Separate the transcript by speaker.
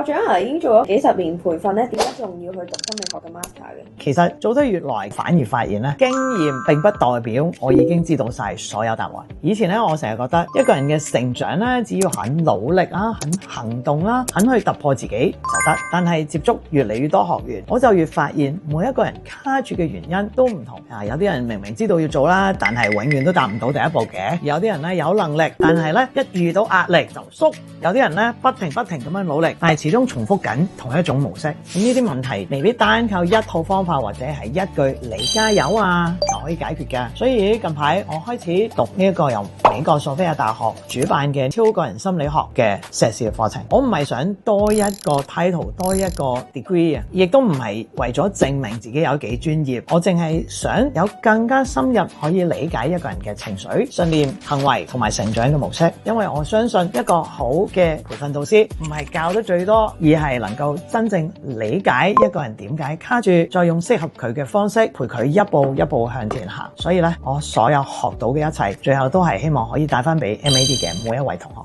Speaker 1: 長啊，已經做咗幾十年培訓咧，點解仲要去讀心理學嘅 master 嘅？
Speaker 2: 其實做得越耐，反而發現咧，經驗並不代表我已經知道晒所有答案。以前咧，我成日覺得一個人嘅成長咧，只要肯努力啊，肯行動啦，肯去突破自己就得。但係接觸越嚟越多學員，我就越發現每一個人卡住嘅原因都唔同。有啲人明明知道要做啦，但係永遠都達唔到第一步嘅。有啲人咧有能力，但係咧一遇到壓力就縮。有啲人咧不停咁樣努力，但係始終重複緊同一種模式。咁呢啲問題未必單靠一套方法或者係一句你加油啊就可以解決嘅。所以近排我開始讀呢一個由美國索菲亞大學主辦嘅超個人心理學嘅碩士嘅課程。我唔係想多一個 title 多一個 degree 啊，亦都唔係為咗證明自己有幾專業，我淨係想有更加深入可以理解一個人嘅情緒、信念、行為同埋成長嘅模式。因為我相信一個好嘅培訓導師唔係教得最多，而係能夠真正理解一個人點解卡住，再用適合佢嘅方式陪佢一步一步向前行。所以咧，我所有學到嘅一切，最後都係希望可以帶翻俾 MAD 嘅每一位同學。